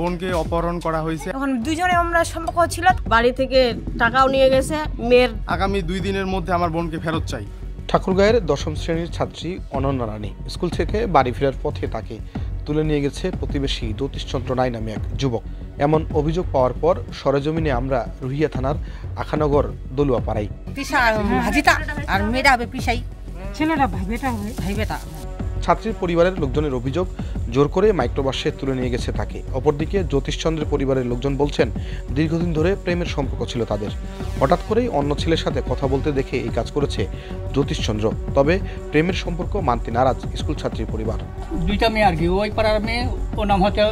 বোনকে অপহরণ করা হয়েছে। এখন দুইজনে আমরা সম্পর্ক ছিল, বাড়ি থেকে টাকাও নিয়ে গেছে মেয়ের। আগামী 2 দিনের মধ্যে আমার বোনকে ফেরত চাই। ঠাকুরগাঁয়ের 10ম শ্রেণীর ছাত্রী অনন্যা রানী স্কুল থেকে বাড়ি ফেরার পথে তাকে তুলে নিয়ে গেছে প্রতিবেশী জ্যোতিষচন্দ্র রায় নামে এক যুবক। এমন অভিযোগ পাওয়ার পর সরেজমিনে আমরা রুহিয়া থানার আখানগর দলুয়াপাড়ায় আর মেয়েটা হবে পিসাই, ছেলেটা ভাই বেটা। ছাত্রীর পরিবারের লোকজনের অভিযোগ, জোর করে মাইক্রোবাসে তুলে নিয়ে গেছে তাকে। অপরদিকে জ্যোতিষচন্দ্রের পরিবারের লোকজন বলছেন দীর্ঘদিন ধরে প্রেমের সম্পর্ক ছিল তাদের। হঠাৎ করেই অন্য ছেলের সাথে কথা বলতে দেখে এই কাজ করেছে জ্যোতিষচন্দ্র। তবে প্রেমের সম্পর্ক মানতে নারাজ স্কুল ছাত্রীর পরিবার। দুইটা মেয়ে আর কি, ওই পাড়ার মেয়ে ওর নাম হচ্ছে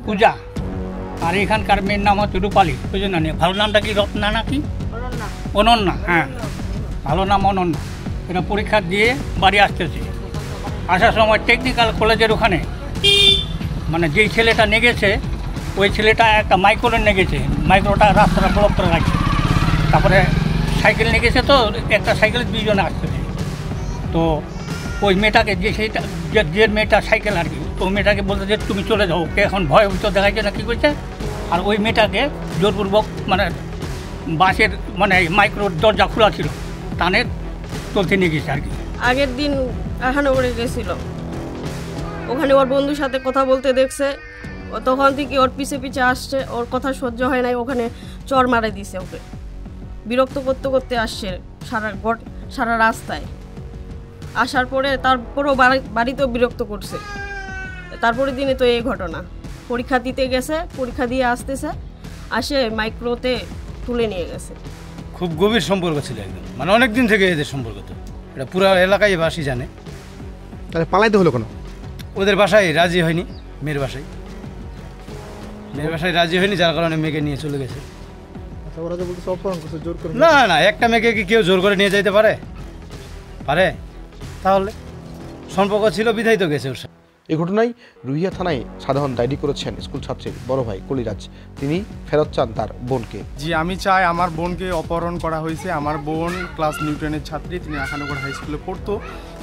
পূজা, আর এখানকার মেয়ের নাম হচ্ছে রূপালী। বুঝে না, ভালো নামটা কি রত্না নাকি অনন্যা? হ্যাঁ, ভালো নাম অনন্যা। এটা পরীক্ষা দিয়ে বাড়ি আসতেছে, আসার সময় টেকনিক্যাল কলেজের ওখানে মানে যেই ছেলেটা নিয়ে গেছে ওই ছেলেটা একটা মাইক্রো নিয়ে গেছে, মাইক্রোটা রাস্তাটা ব্লক করে রাখছে। তারপরে সাইকেল নিয়ে গেছে, তো একটা সাইকেলে 2 জনে আসতেছে। তো ওই মেয়েটাকে যে মেয়েটা সাইকেল আর কি, তো মেয়েটাকে বলতে যে তুমি চলে যাও, ওকে এখন ভয় উত্তর দেখাচ্ছে না কী করছে। আর ওই মেয়েটাকে জোরপূর্বক মানে বাসের মানে মাইক্রোর দরজা খোলা ছিল, টানের চলতে নিয়ে গেছে আর কি। আগের দিন আখানগরে গেছিল, ওখানে ওর বন্ধুর সাথে কথা বলতে দেখছে। ও তখন থেকে ওর পিছে পিছে আসছে, ওর কথা সহ্য হয় নাই, ওখানে চর মারে দিছে। ওকে বিরক্ত করতে করতে আসছে সারা রাস্তায়। আসার পরে তারপরেও বাড়িতেও বিরক্ত করছে। তারপরে দিনে তো এই ঘটনা। পরীক্ষা দিতে গেছে, পরীক্ষা দিয়ে আসতেছে, আসে মাইক্রোতে তুলে নিয়ে গেছে। খুব গভীর সম্পর্ক ছিল একদম, মানে অনেক দিন থেকে এদের সম্পর্ক, তো এটা পুরো এলাকায় বাসী জানে। তাহলে পালাইতে হলো কেন? ওদের বাসায় রাজি হয়নি, মেয়ের বাসায় রাজি হয়নি, যার কারণে মেয়েকে নিয়ে চলে গেছে। না না, একটা মেয়েকে কি কেউ জোর করে নিয়ে যাইতে পারে? তাহলে সম্পর্ক ছিল বিধায় তো গেছে ওর সাথে। এই ঘটনায় রুহিয়া থানায় সাধারণ ডায়েরি করেছেন স্কুল ছাত্রীর বড় ভাই কলিরাজ। তিনি ফেরত চান তার বোনকে। জি, আমি চাই, আমার বোনকে অপহরণ করা হয়েছে। আমার বোন ক্লাস নিউটনের ছাত্রী, তিনি আখানগর হাই স্কুলে পড়তো।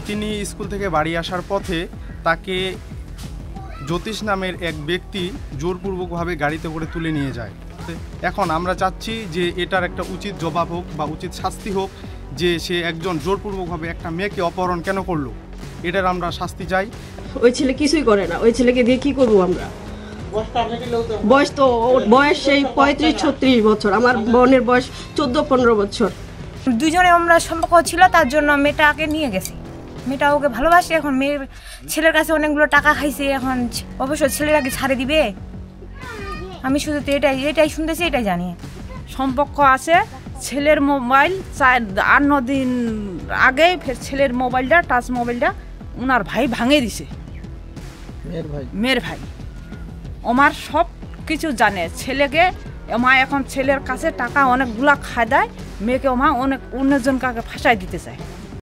তিনি স্কুল থেকে বাড়ি আসার পথে তাকে জ্যোতিষ নামের এক ব্যক্তি জোরপূর্বকভাবে গাড়িতে করে তুলে নিয়ে যায়। এখন আমরা চাচ্ছি যে এটার একটা উচিত জবাব হোক বা উচিত শাস্তি হোক, যে সে একজন জোরপূর্বকভাবে একটা মেয়েকে অপহরণ কেন করলো, এটার আমরা শাস্তি চাই। ওই ছেলে কিছুই করে না, ওই ছেলেকে দিয়ে কি করবো আমরা? বয়স সেই 35-36 বছর, আমার বোনের বয়স 14-15 বছর। দুইজনে আমরা সম্পর্ক ছিল, তার জন্য মেয়েটাকে নিয়ে গেছি। মেয়েটা ওকে ভালোবাসে, এখন মেয়ের ছেলের কাছে অনেকগুলো টাকা খাইছে, এখন অবশ্যই ছেলেটাকে ছাড়ে দিবে। আমি শুধু তো এটাই শুনতেছি, এটাই জানি। সম্পর্ক আছে, ছেলের মোবাইল 8-9 দিন আগেই ফের ছেলের মোবাইলটা, টাচ মোবাইলটা ওনার ভাই ভাঙে দিছে। মেয়ের ভাই আমার সব কিছু জানে। ছেলেকে মা এখন ছেলের কাছে টাকা অনেকগুলা খায় দেয়, মেয়েকে মা অনেক অন্যজনকে ফাঁসাই দিতে চায়।